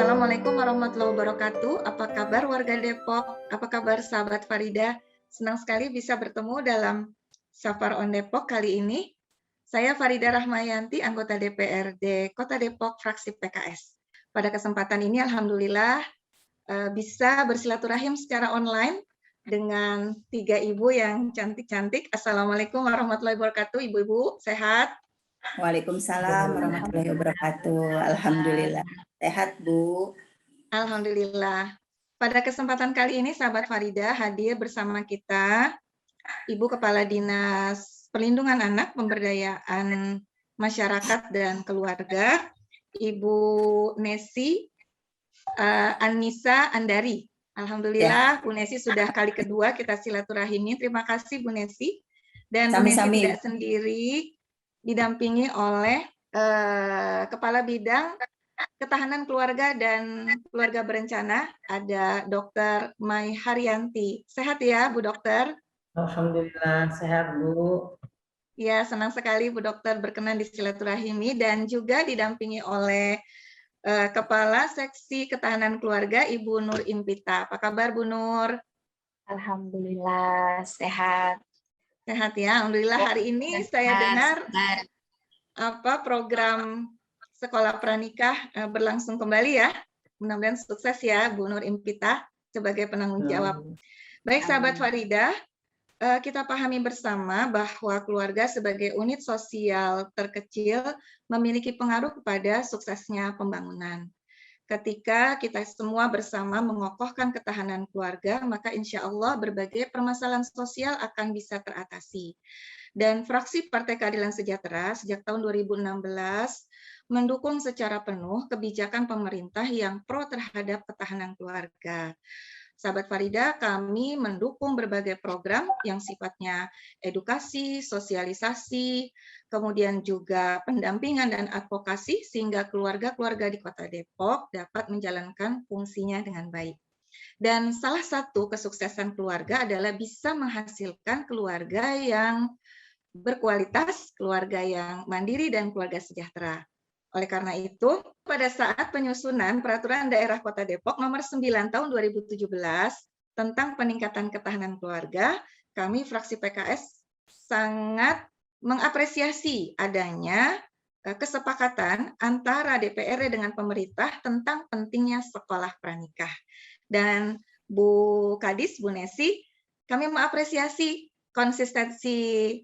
Assalamualaikum warahmatullahi wabarakatuh. Apa kabar warga Depok? Apa kabar sahabat Farida? Senang sekali bisa bertemu dalam Safar on Depok kali ini. Saya Farida Rahmayanti, anggota DPRD Kota Depok, fraksi PKS. Pada kesempatan ini, alhamdulillah bisa bersilaturahim secara online dengan 3 ibu yang cantik-cantik. Assalamualaikum warahmatullahi wabarakatuh. Ibu-ibu sehat? Waalaikumsalam warahmatullahi wabarakatuh. Alhamdulillah. Sehat, Bu. Alhamdulillah. Pada kesempatan kali ini, sahabat Farida hadir bersama kita Ibu Kepala Dinas Perlindungan Anak, Pemberdayaan Masyarakat dan Keluarga, Ibu Nesi Anissa Andari. Alhamdulillah, Bu Nesi sudah kali kedua kita silaturahimi. Terima kasih, Bu Nesi. Dan Bu Nesi tidak sendiri, didampingi oleh Kepala Bidang Ketahanan Keluarga dan Keluarga Berencana, ada Dr. Mai Haryanti. Sehat ya, Bu Dokter? Alhamdulillah, sehat, Bu. Ya, senang sekali Bu Dokter berkenan di silaturahimi dan juga didampingi oleh Kepala Seksi Ketahanan Keluarga, Ibu Nur Impita. Apa kabar, Bu Nur? Alhamdulillah, sehat. Sehat ya, alhamdulillah. Hari ini saya dengar program Sekolah Pranikah berlangsung kembali ya. Mudah-mudahan sukses ya, Bu Nur Impita sebagai penanggung jawab. Baik, sahabat Farida, kita pahami bersama bahwa keluarga sebagai unit sosial terkecil memiliki pengaruh kepada suksesnya pembangunan. Ketika kita semua bersama mengokohkan ketahanan keluarga, maka insya Allah berbagai permasalahan sosial akan bisa teratasi. Dan fraksi Partai Keadilan Sejahtera sejak tahun 2016 mendukung secara penuh kebijakan pemerintah yang pro terhadap ketahanan keluarga. Sahabat Farida, kami mendukung berbagai program yang sifatnya edukasi, sosialisasi, kemudian juga pendampingan dan advokasi sehingga keluarga-keluarga di Kota Depok dapat menjalankan fungsinya dengan baik. Dan salah satu kesuksesan keluarga adalah bisa menghasilkan keluarga yang berkualitas, keluarga yang mandiri, dan keluarga sejahtera. Oleh karena itu, pada saat penyusunan Peraturan Daerah Kota Depok Nomor 9 Tahun 2017 tentang peningkatan ketahanan keluarga, kami fraksi PKS sangat mengapresiasi adanya kesepakatan antara DPRD dengan pemerintah tentang pentingnya sekolah pranikah. Dan Bu Kadis, Bu Nesi, kami mengapresiasi konsistensi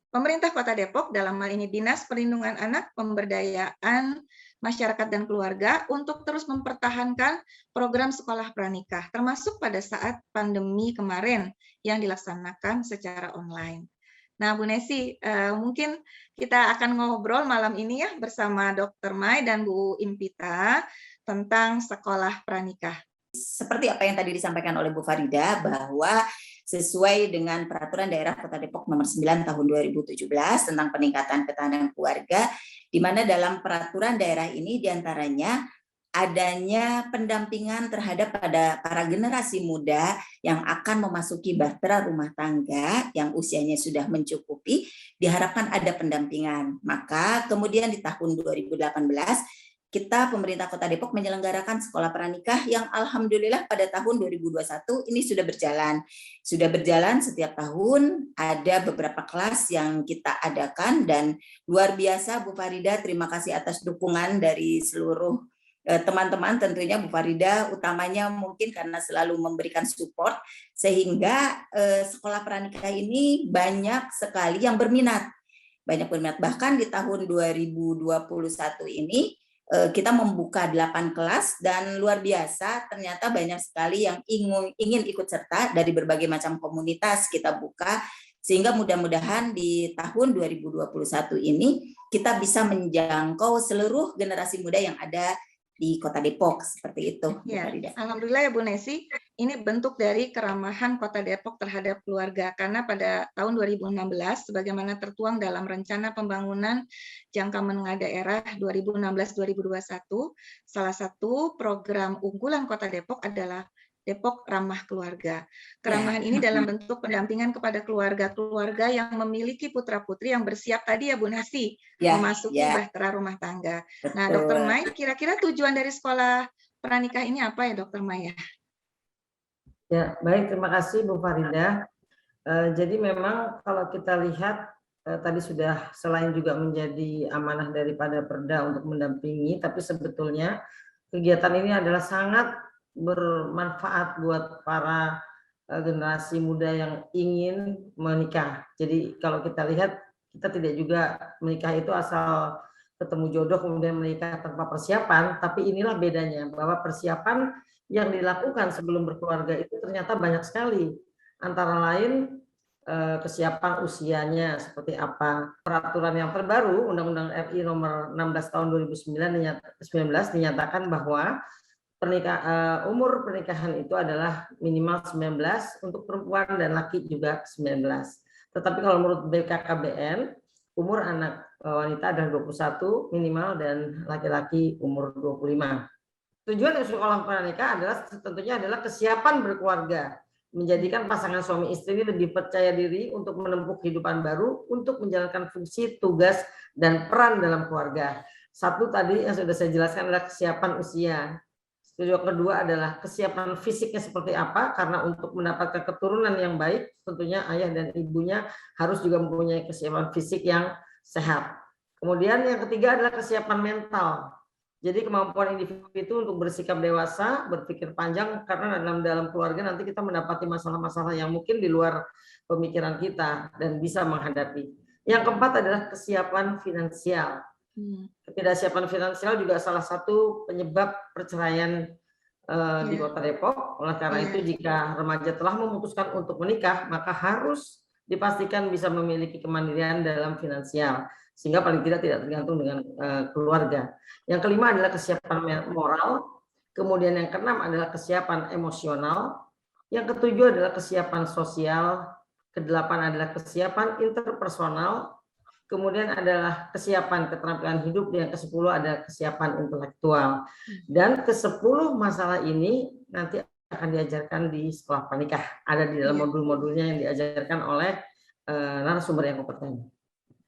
pemerintah Kota Depok, dalam hal ini Dinas Perlindungan Anak, Pemberdayaan Masyarakat dan Keluarga, untuk terus mempertahankan program sekolah pranikah, termasuk pada saat pandemi kemarin yang dilaksanakan secara online. Nah, Bu Nesi, mungkin kita akan ngobrol malam ini ya bersama Dr. Mai dan Bu Impita tentang sekolah pranikah. Seperti apa yang tadi disampaikan oleh Bu Farida, bahwa sesuai dengan Peraturan Daerah Kota Depok Nomor 9 Tahun 2017 tentang peningkatan ketahanan keluarga, di mana dalam peraturan daerah ini diantaranya adanya pendampingan terhadap pada para generasi muda yang akan memasuki bahtera rumah tangga yang usianya sudah mencukupi, diharapkan ada pendampingan. Maka kemudian di tahun 2018 kita pemerintah Kota Depok menyelenggarakan sekolah pranikah yang alhamdulillah pada tahun 2021 ini sudah berjalan. Sudah berjalan setiap tahun, ada beberapa kelas yang kita adakan, dan luar biasa Bu Farida, terima kasih atas dukungan dari seluruh teman-teman. Tentunya Bu Farida utamanya mungkin karena selalu memberikan support, sehingga sekolah pranikah ini banyak sekali yang berminat. Banyak berminat, bahkan di tahun 2021 ini kita membuka 8 kelas, dan luar biasa ternyata banyak sekali yang ingin ikut serta dari berbagai macam komunitas kita buka, sehingga mudah-mudahan di tahun 2021 ini kita bisa menjangkau seluruh generasi muda yang ada di Kota Depok, seperti itu. Ya, alhamdulillah ya Bu Nesi, ini bentuk dari keramahan Kota Depok terhadap keluarga, karena pada tahun 2016 sebagaimana tertuang dalam Rencana Pembangunan Jangka Menengah Daerah 2016-2021, salah satu program unggulan Kota Depok adalah Depok Ramah Keluarga. Keramahan ini dalam bentuk pendampingan kepada keluarga-keluarga yang memiliki putra-putri yang bersiap tadi ya Bu Nasi, memasuki bahtera rumah tangga. Nah, Dr. Mai, kira-kira tujuan dari sekolah pranikah ini apa ya Dr. Mai? Ya, baik, terima kasih Bu Farida. Jadi memang kalau kita lihat tadi sudah selain juga menjadi amanah daripada Perda untuk mendampingi, tapi sebetulnya kegiatan ini adalah sangat bermanfaat buat para generasi muda yang ingin menikah. Jadi kalau kita lihat, kita tidak juga menikah itu asal ketemu jodoh kemudian menikah tanpa persiapan, tapi inilah bedanya, bahwa persiapan yang dilakukan sebelum berkeluarga itu ternyata banyak sekali. Antara lain kesiapan usianya seperti apa. Peraturan yang terbaru Undang-Undang RI nomor 16 tahun 2019 dinyatakan bahwa umur pernikahan itu adalah minimal 19 untuk perempuan dan laki juga 19. Tetapi kalau menurut BKKBN umur anak wanita adalah 21 minimal dan laki-laki umur 25. Tujuan dari sekolah pranikah adalah tentunya adalah kesiapan berkeluarga, menjadikan pasangan suami istri ini lebih percaya diri untuk menempuh kehidupan baru, untuk menjalankan fungsi, tugas, dan peran dalam keluarga. Satu tadi yang sudah saya jelaskan adalah kesiapan usia. Yang kedua adalah kesiapan fisiknya seperti apa, karena untuk mendapatkan keturunan yang baik, tentunya ayah dan ibunya harus juga mempunyai kesiapan fisik yang sehat. Kemudian yang ketiga adalah kesiapan mental. Jadi kemampuan individu itu untuk bersikap dewasa, berpikir panjang, karena dalam keluarga nanti kita mendapati masalah-masalah yang mungkin di luar pemikiran kita dan bisa menghadapi. Yang keempat adalah kesiapan finansial. Ketidaksiapan finansial juga salah satu penyebab perceraian di Kota Depok. Oleh karena itu, jika remaja telah memutuskan untuk menikah, maka harus dipastikan bisa memiliki kemandirian dalam finansial, sehingga paling tidak tergantung dengan keluarga. Yang kelima adalah kesiapan moral, kemudian yang keenam adalah kesiapan emosional, yang ketujuh adalah kesiapan sosial, kedelapan adalah kesiapan interpersonal, kemudian adalah kesiapan keterampilan hidup, dan yang ke-10 adalah kesiapan intelektual. Dan ke-10 masalah ini nanti akan diajarkan di sekolah pranikah, ada di dalam modul-modulnya yang diajarkan oleh narasumber yang kompeten.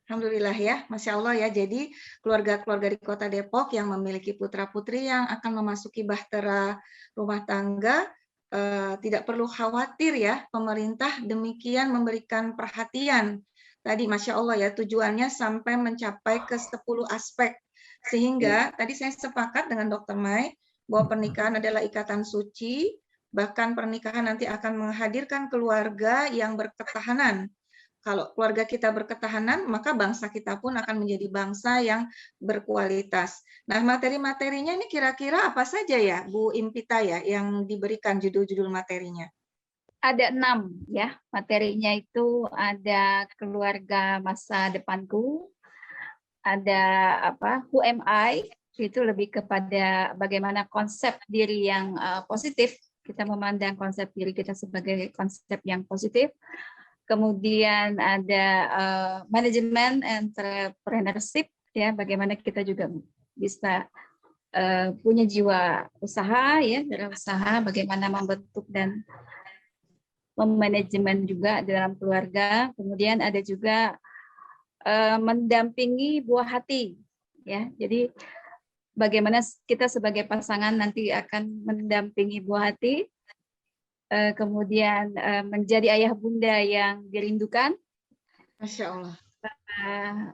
Alhamdulillah ya, Masya Allah ya. Jadi keluarga-keluarga di Kota Depok yang memiliki putra-putri yang akan memasuki bahtera rumah tangga tidak perlu khawatir ya. Pemerintah demikian memberikan perhatian. Tadi Masya Allah ya, tujuannya sampai mencapai ke 10 aspek. Sehingga tadi saya sepakat dengan Dr. Mai bahwa pernikahan adalah ikatan suci, bahkan pernikahan nanti akan menghadirkan keluarga yang berketahanan. Kalau keluarga kita berketahanan, maka bangsa kita pun akan menjadi bangsa yang berkualitas. Nah, materi-materinya ini kira-kira apa saja ya, Bu Impita ya, yang diberikan judul-judul materinya? Ada 6 ya, materinya itu ada keluarga masa depanku, ada who am I, itu lebih kepada bagaimana konsep diri yang positif, kita memandang konsep diri kita sebagai konsep yang positif. Kemudian ada manajemen entrepreneurship ya, bagaimana kita juga bisa punya jiwa usaha ya, berusaha bagaimana membentuk dan memanajemen juga dalam keluarga. Kemudian ada juga mendampingi buah hati ya. Jadi bagaimana kita sebagai pasangan nanti akan mendampingi buah hati. Kemudian menjadi ayah bunda yang dirindukan. Masya Allah.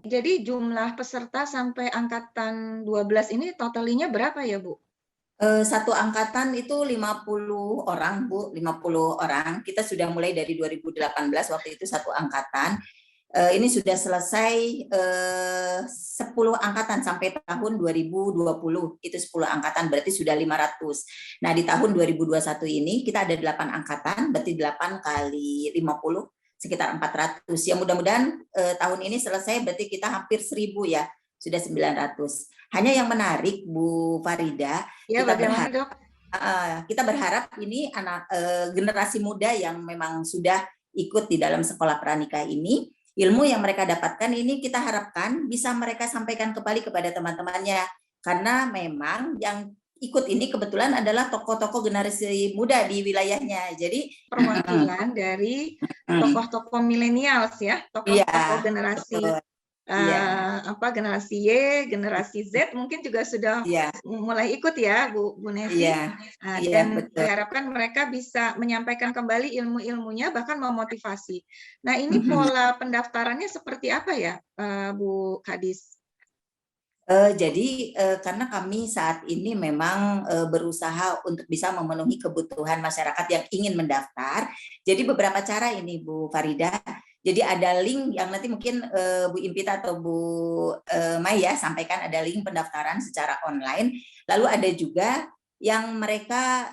Jadi jumlah peserta sampai angkatan 12 ini totalinya berapa ya Bu? Satu angkatan itu 50 orang Bu, 50 orang. Kita sudah mulai dari 2018 waktu itu satu angkatan. Ini sudah selesai 10 angkatan sampai tahun 2020, itu 10 angkatan berarti sudah 500. Nah di tahun 2021 ini kita ada 8 angkatan, berarti 8 kali 50 sekitar 400. Ya mudah-mudahan tahun ini selesai berarti kita hampir 1000 ya, sudah 900. Hanya yang menarik Bu Farida, ya, kita berharap ini anak generasi muda yang memang sudah ikut di dalam sekolah pranikah ini, ilmu yang mereka dapatkan ini kita harapkan bisa mereka sampaikan kembali kepada teman-temannya, karena memang yang ikut ini kebetulan adalah tokoh-tokoh generasi muda di wilayahnya. Jadi perwakilan dari tokoh-tokoh milenials ya, tokoh-tokoh generasi generasi Y, generasi Z mungkin juga sudah mulai ikut ya, Bu Nesi. Dan betul. diharapkan mereka bisa menyampaikan kembali ilmu-ilmunya, bahkan memotivasi. Nah, ini pola pendaftarannya seperti apa ya, Bu Kadis? Jadi karena kami saat ini memang berusaha untuk bisa memenuhi kebutuhan masyarakat yang ingin mendaftar. Jadi beberapa cara ini Bu Farida. Jadi ada link yang nanti mungkin Bu Impita atau Bu Maya sampaikan, ada link pendaftaran secara online. Lalu ada juga yang mereka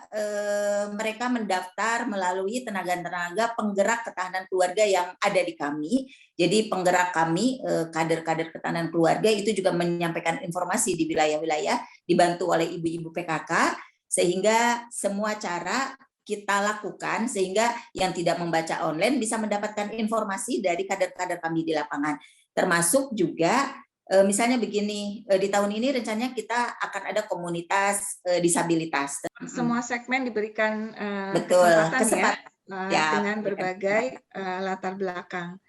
mendaftar melalui tenaga-tenaga penggerak ketahanan keluarga yang ada di kami. Jadi penggerak kami, kader-kader ketahanan keluarga itu juga menyampaikan informasi di wilayah-wilayah, dibantu oleh ibu-ibu PKK, sehingga semua cara kita lakukan sehingga yang tidak membaca online bisa mendapatkan informasi dari kader-kader kami di lapangan. Termasuk juga misalnya begini, di tahun ini rencananya kita akan ada komunitas disabilitas. Semua segmen diberikan kesempatan ya, dengan berbagai latar belakang.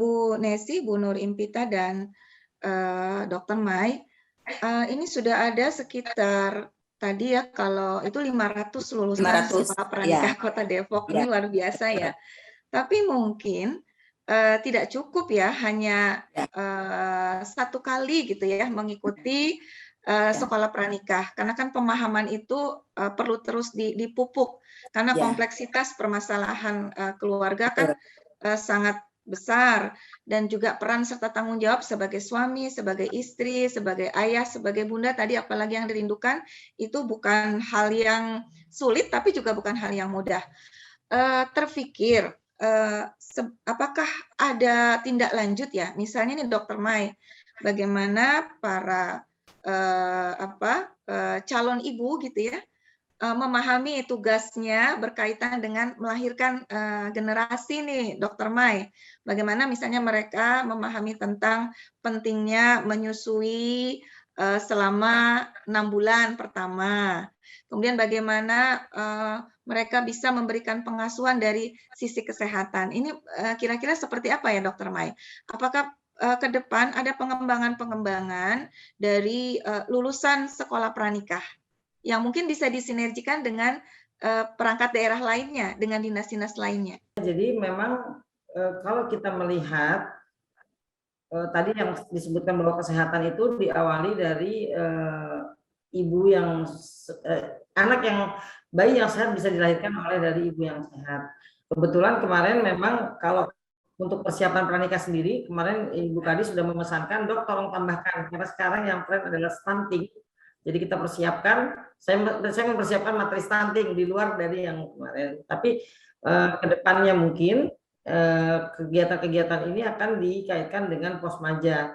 Bu Nesi, Bu Nur Impita, dan Dr. Mai, ini sudah ada sekitar tadi ya, kalau itu 500 lulusan sekolah pranikah Kota Depok, ini luar biasa ya. Tapi mungkin tidak cukup ya, hanya satu kali gitu ya mengikuti sekolah pranikah, karena kan pemahaman itu perlu terus dipupuk, karena kompleksitas permasalahan keluarga kan sangat besar, dan juga peran serta tanggung jawab sebagai suami, sebagai istri, sebagai ayah, sebagai bunda tadi, apalagi yang dirindukan, itu bukan hal yang sulit, tapi juga bukan hal yang mudah. Terfikir, apakah ada tindak lanjut ya, misalnya nih Dr. Mai, bagaimana para calon ibu gitu ya, memahami tugasnya berkaitan dengan melahirkan generasi nih, Dr. Mai. Bagaimana misalnya mereka memahami tentang pentingnya menyusui selama 6 bulan pertama. Kemudian bagaimana mereka bisa memberikan pengasuhan dari sisi kesehatan. Ini kira-kira seperti apa ya, Dr. Mai? Apakah ke depan ada pengembangan dari lulusan sekolah pranikah yang mungkin bisa disinergikan dengan perangkat daerah lainnya, dengan dinas-dinas lainnya? Jadi memang kalau kita melihat tadi yang disebutkan bahwa kesehatan itu diawali dari ibu yang bayi yang sehat bisa dilahirkan oleh dari ibu yang sehat. Kebetulan kemarin memang kalau untuk persiapan pranikah sendiri, kemarin Ibu Kadis sudah memesankan, Dok tolong tambahkan, karena sekarang yang tren adalah stunting. Jadi kita persiapkan, saya mempersiapkan materi stunting di luar dari yang kemarin. Tapi kedepannya mungkin kegiatan-kegiatan ini akan dikaitkan dengan posmaja,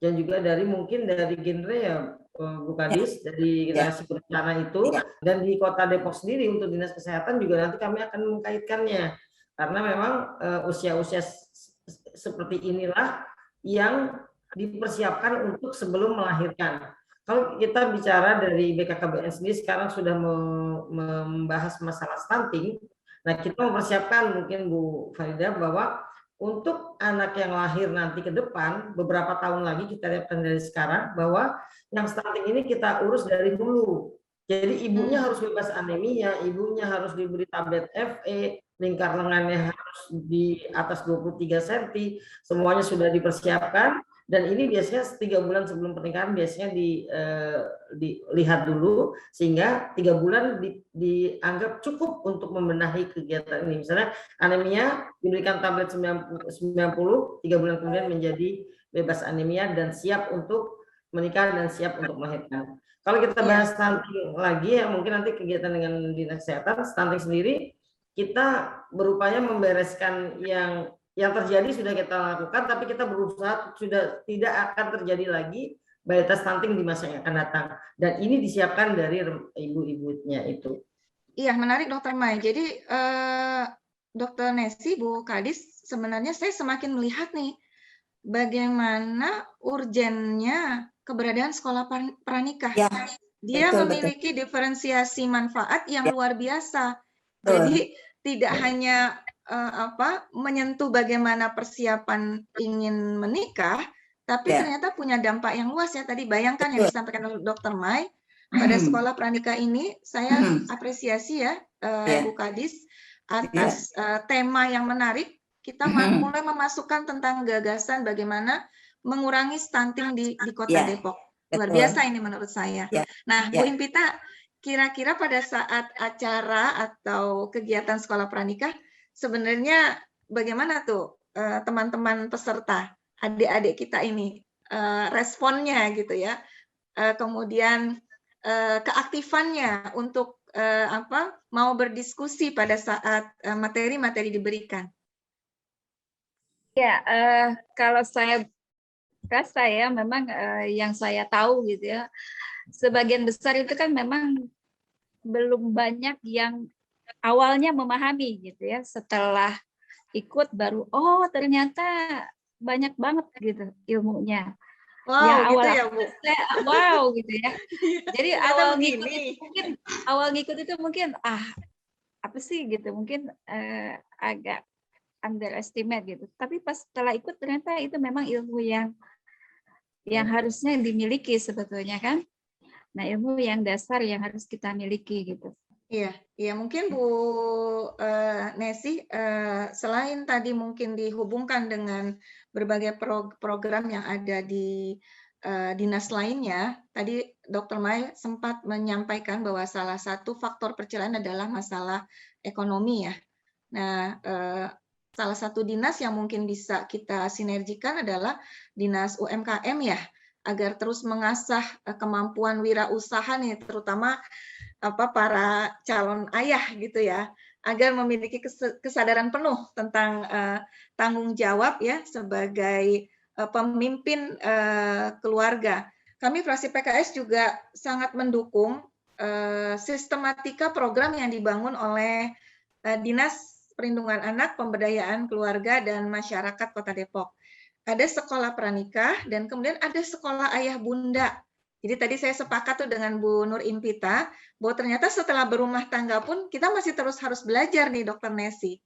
dan juga mungkin dari genre ya Bu Kadis, dari generasi berencana itu, dan di Kota Depok sendiri untuk dinas kesehatan juga nanti kami akan mengkaitkannya, karena memang usia-usia seperti inilah yang dipersiapkan untuk sebelum melahirkan. Kalau kita bicara dari BKKBN sendiri sekarang sudah membahas masalah stunting, nah kita mempersiapkan mungkin Bu Farida bahwa untuk anak yang lahir nanti ke depan, beberapa tahun lagi kita lihatkan dari sekarang, bahwa yang stunting ini kita urus dari dulu. Jadi ibunya harus bebas anemia, ibunya harus diberi tablet FE, lingkar lengannya harus di atas 23 cm, semuanya sudah dipersiapkan. Dan ini biasanya 3 bulan sebelum pernikahan biasanya dilihat dulu, sehingga 3 bulan dianggap cukup untuk membenahi kegiatan ini. Misalnya anemia diberikan tablet 90, 3 bulan kemudian menjadi bebas anemia dan siap untuk menikah dan siap untuk melahirkan. Kalau kita bahas stunting lagi ya, mungkin nanti kegiatan dengan dinas kesehatan, stunting sendiri kita berupaya membereskan yang terjadi sudah kita lakukan, tapi kita berusaha sudah tidak akan terjadi lagi balita stunting di masa yang akan datang. Dan ini disiapkan dari ibu-ibunya itu. Iya, menarik Dr. Mai. Jadi Dr. Nesi, Bu Kadis, sebenarnya saya semakin melihat nih bagaimana urgennya keberadaan sekolah pranikah dia Betul, memiliki diferensiasi manfaat yang Ya. luar biasa. Betul. Jadi tidak hanya menyentuh bagaimana persiapan ingin menikah, tapi Ya. ternyata punya dampak yang luas ya. Tadi bayangkan yang Betul. disampaikan oleh Dr. Mai pada sekolah pranikah ini, saya apresiasi ya, Ya. Bu Kadis, atas tema yang menarik. Kita mulai memasukkan tentang gagasan bagaimana mengurangi stunting di Kota Ya. Depok. Luar Betul. biasa ini menurut saya. Ya. Nah, Ya. Bu Impita, kira-kira pada saat acara atau kegiatan sekolah pranikah, sebenarnya bagaimana tuh teman-teman peserta, adik-adik kita ini, responnya gitu ya, kemudian keaktifannya untuk mau berdiskusi pada saat materi-materi diberikan. Ya, kalau saya rasa ya memang yang saya tahu gitu ya, sebagian besar itu kan memang belum banyak yang awalnya memahami gitu ya, setelah ikut baru oh ternyata banyak banget gitu ilmunya. Wow, Ya gitu awal ya, Bu. wow gitu ya. Jadi Ternyata awal ngikut itu mungkin apa sih gitu, mungkin agak underestimate gitu. Tapi pas setelah ikut ternyata itu memang ilmu yang harusnya dimiliki sebetulnya kan. Nah, ilmu yang dasar yang harus kita miliki gitu. Iya, mungkin Bu Nesi, selain tadi mungkin dihubungkan dengan berbagai program yang ada di dinas lainnya, tadi Dr. Mai sempat menyampaikan bahwa salah satu faktor perceraian adalah masalah ekonomi ya. Nah, salah satu dinas yang mungkin bisa kita sinergikan adalah dinas UMKM ya, agar terus mengasah kemampuan wirausaha nih, terutama para calon ayah gitu ya, agar memiliki kesadaran penuh tentang tanggung jawab ya sebagai pemimpin keluarga. Kami fraksi PKS juga sangat mendukung sistematika program yang dibangun oleh Dinas Perlindungan Anak, Pemberdayaan Keluarga dan Masyarakat Kota Depok. Ada sekolah pranikah dan kemudian ada sekolah ayah bunda. Jadi tadi saya sepakat tuh dengan Bu Nur Impita bahwa ternyata setelah berumah tangga pun kita masih terus harus belajar nih, Dr. Nesi.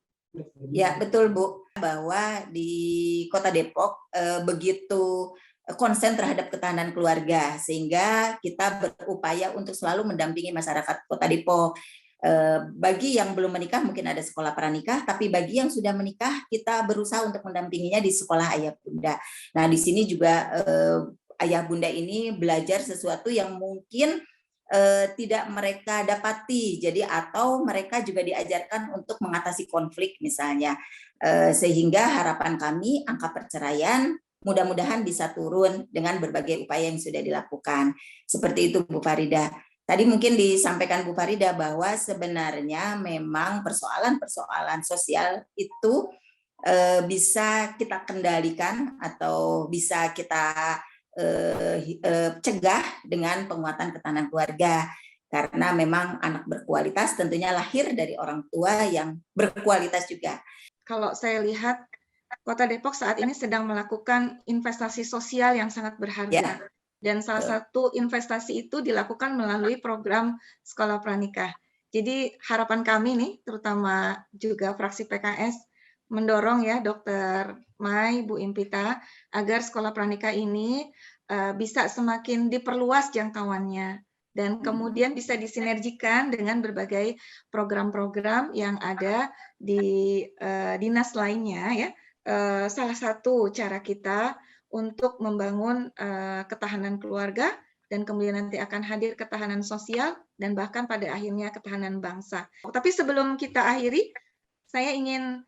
Ya, betul Bu, bahwa di Kota Depok begitu konsen terhadap ketahanan keluarga, sehingga kita berupaya untuk selalu mendampingi masyarakat Kota Depok. Bagi yang belum menikah mungkin ada sekolah pranikah, tapi bagi yang sudah menikah kita berusaha untuk mendampinginya di sekolah ayah bunda. Nah, di sini juga ayah bunda ini belajar sesuatu yang mungkin tidak mereka dapati, jadi atau mereka juga diajarkan untuk mengatasi konflik misalnya, sehingga harapan kami angka perceraian mudah-mudahan bisa turun dengan berbagai upaya yang sudah dilakukan. Seperti itu Bu Farida. Tadi mungkin disampaikan Bu Farida bahwa sebenarnya memang persoalan-persoalan sosial itu bisa kita kendalikan atau bisa kita cegah dengan penguatan ketahanan keluarga, karena memang anak berkualitas tentunya lahir dari orang tua yang berkualitas juga. Kalau saya lihat Kota Depok saat ini sedang melakukan investasi sosial yang sangat berharga. Ya. Dan salah satu investasi itu dilakukan melalui program sekolah pranikah. Jadi harapan kami nih, terutama juga fraksi PKS, mendorong ya Dr. Mai, Bu Impita, agar sekolah pranikah ini bisa semakin diperluas jangkauannya. Dan kemudian bisa disinergikan dengan berbagai program-program yang ada di dinas lainnya ya. Salah satu cara kita untuk membangun ketahanan keluarga dan kemudian nanti akan hadir ketahanan sosial dan bahkan pada akhirnya ketahanan bangsa. Tapi sebelum kita akhiri, saya ingin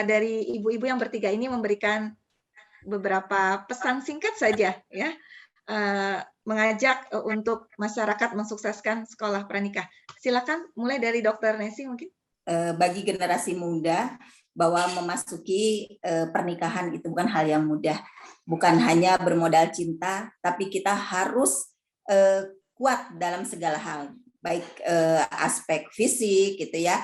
dari ibu-ibu yang bertiga ini memberikan beberapa pesan singkat saja ya, mengajak untuk masyarakat mensukseskan sekolah pranikah. Silakan mulai dari Dr. Nesi mungkin. Bagi generasi muda, bahwa memasuki pernikahan itu bukan hal yang mudah, bukan hanya bermodal cinta, tapi kita harus kuat dalam segala hal, baik aspek fisik gitu ya,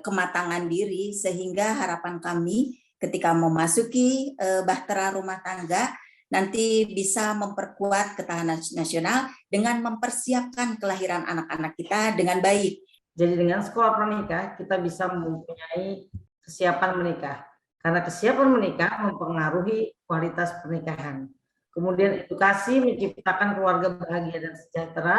kematangan diri, sehingga harapan kami ketika memasuki bahtera rumah tangga nanti bisa memperkuat ketahanan nasional dengan mempersiapkan kelahiran anak-anak kita dengan baik. Jadi dengan sekolah pranikah kita bisa mempunyai kesiapan menikah. Karena kesiapan menikah mempengaruhi kualitas pernikahan. Kemudian edukasi menciptakan keluarga bahagia dan sejahtera,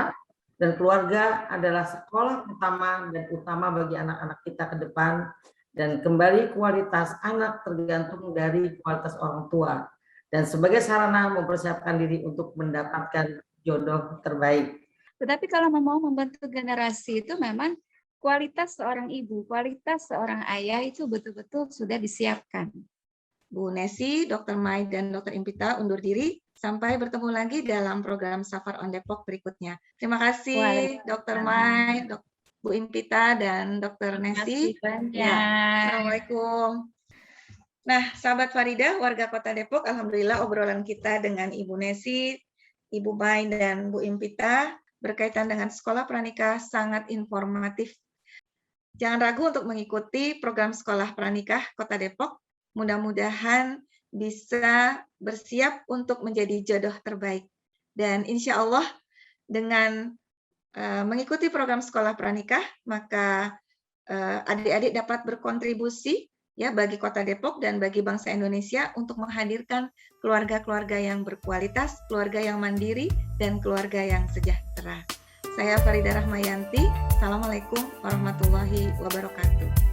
dan keluarga adalah sekolah pertama dan utama bagi anak-anak kita ke depan. Dan kembali kualitas anak tergantung dari kualitas orang tua. Dan sebagai sarana mempersiapkan diri untuk mendapatkan jodoh terbaik. Tetapi kalau mau membentuk generasi itu memang kualitas seorang ibu, kualitas seorang ayah itu betul-betul sudah disiapkan. Bu Nesi, Dr. Mai, dan Dr. Impita undur diri. Sampai bertemu lagi dalam program Safar on Depok berikutnya. Terima kasih Dr. Mai, Bu Impita, dan Dr. Nesi. Ya. Assalamualaikum. Nah, sahabat Farida, warga Kota Depok, alhamdulillah obrolan kita dengan Ibu Nesi, Ibu Mai, dan Bu Impita berkaitan dengan sekolah pranikah sangat informatif. Jangan ragu untuk mengikuti program sekolah pranikah Kota Depok. Mudah-mudahan bisa bersiap untuk menjadi jodoh terbaik. Dan insya Allah dengan mengikuti program sekolah pranikah, maka adik-adik dapat berkontribusi ya bagi Kota Depok dan bagi bangsa Indonesia untuk menghadirkan keluarga-keluarga yang berkualitas, keluarga yang mandiri, dan keluarga yang sejahtera. Saya Farida Rahmayanti. Assalamualaikum warahmatullahi wabarakatuh.